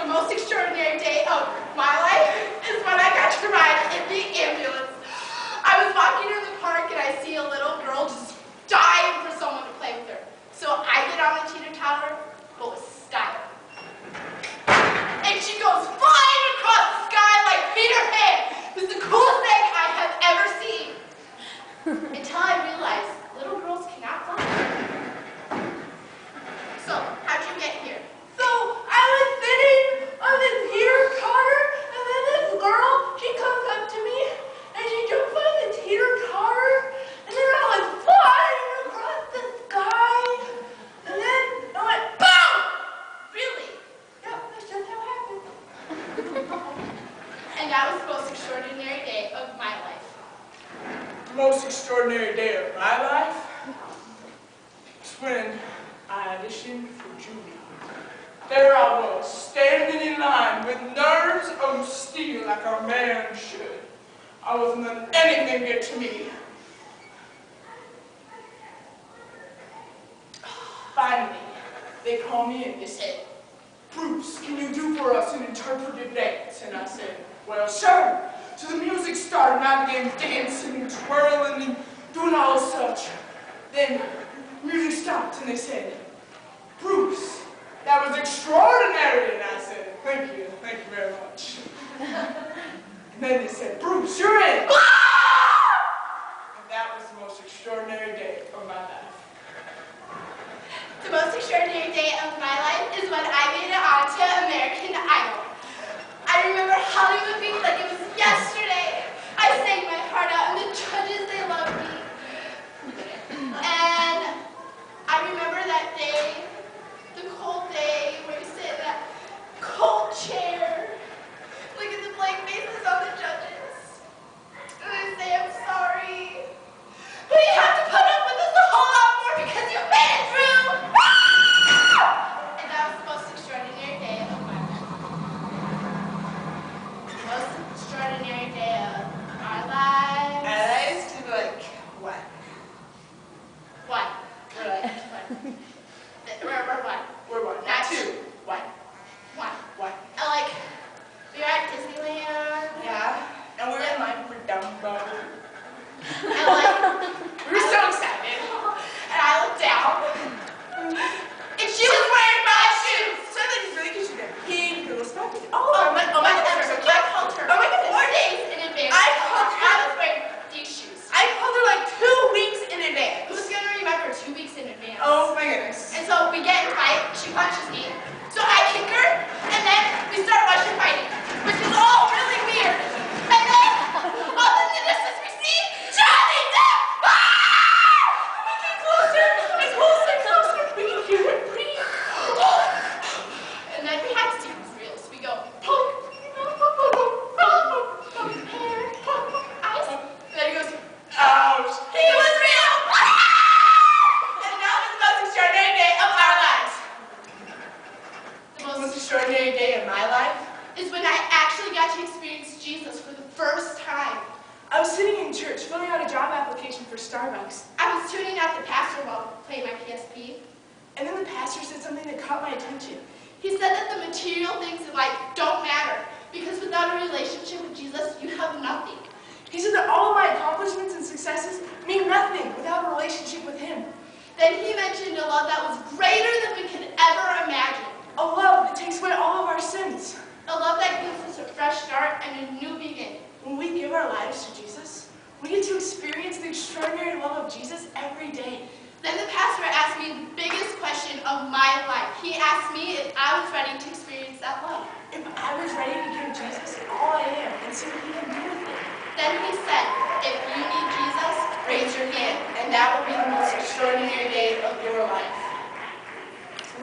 The most extraordinary day of my life is when I got to ride in the ambulance. I was walking in the park and I see a little girl just dying for someone to play with her. So I get on the teeter-totter, but with style. And she goes flying across the sky like Peter Pan. It's the coolest thing I have ever seen. Until I realized little girls cannot fly. So, how'd you get here? So I was sitting on this teeter-totter, and then this girl, she comes up to me, and she jumps on the teeter-totter, and then I was flying across the sky, and then I went, BOOM! Really? Yep, that's just how it happened. And that was the most extraordinary day of my life. The most extraordinary day of my life was when I auditioned for Judy. There I was, standing in line with nerves of steel like a man should. I wasn't letting anything get to me. Finally, they called me and they said, "Bruce, can you do for us an interpretive dance?" And I said, "Well, sure." So the music started and I began dancing and twirling and doing all such. Then the music stopped and they said, "Bruce, that was extraordinary." And I said, thank you very much." And then they said, "Bruce, you're in." And that was the most extraordinary day of my life. The most extraordinary day of my life is when I made it onto American Idol. I remember Hollywood being like it was yesterday. I sang my heart out and the judges, they loved me. And I remember that day, the cold day where you sit in that cold chair, look at the blank faces on the judges. And I say, "I'm sorry. But you have to put up with this a whole lot more because you made it through." And that was the most extraordinary day of my life. The most extraordinary day of our lives. And I used to be like, what? What? We're like, We're one. we're one, not two. One. One. One. And like, we were at Disneyland. Yeah. And we're in line for Dumbo. And like, We were so excited. and I looked down. And she was wearing my shoes. So I think it's really cute. She got pink, little sparkly. Oh my goodness. So I called her. Oh my goodness. 4 days in advance. I called her. I was wearing these shoes. I called her like 2 weeks in advance. Who's gonna remember 2 weeks in advance? Oh my goodness. And so we get in a fight, she punches me. So I kick her, and then we start Russian fighting, which is all really weird. And then, all in the distance we see Johnny Depp! Ah! Get closer. It's closer. We can hear it breathe. And then we had to do this real, so we go, poke, hair, eyes. And then he goes, Ouch. he was real! And that was the most extraordinary day of our lives. The The most most extraordinary day of my life. is when I actually got to experience Jesus for the first time. I was sitting in church filling out a job application for Starbucks. I was tuning out the pastor while playing my PSP. And then the pastor said something that caught my attention. He said that the material things in life don't matter because without a relationship with Jesus, you have nothing. He said that all of my accomplishments and successes mean nothing without a relationship with him. Then he mentioned a love that was greater than we could ever imagine. A love that takes away all of our sins. A love that gives us a fresh start and a new beginning. When we give our lives to Jesus, we get to experience the extraordinary love of Jesus every day. Then the pastor asked me the biggest question of my life. He asked me if I was ready to experience that love. If I was ready to give Jesus all I am and see what he can do with it. Then he said, if you need Jesus, raise your hand, and that will be the most extraordinary day of your life.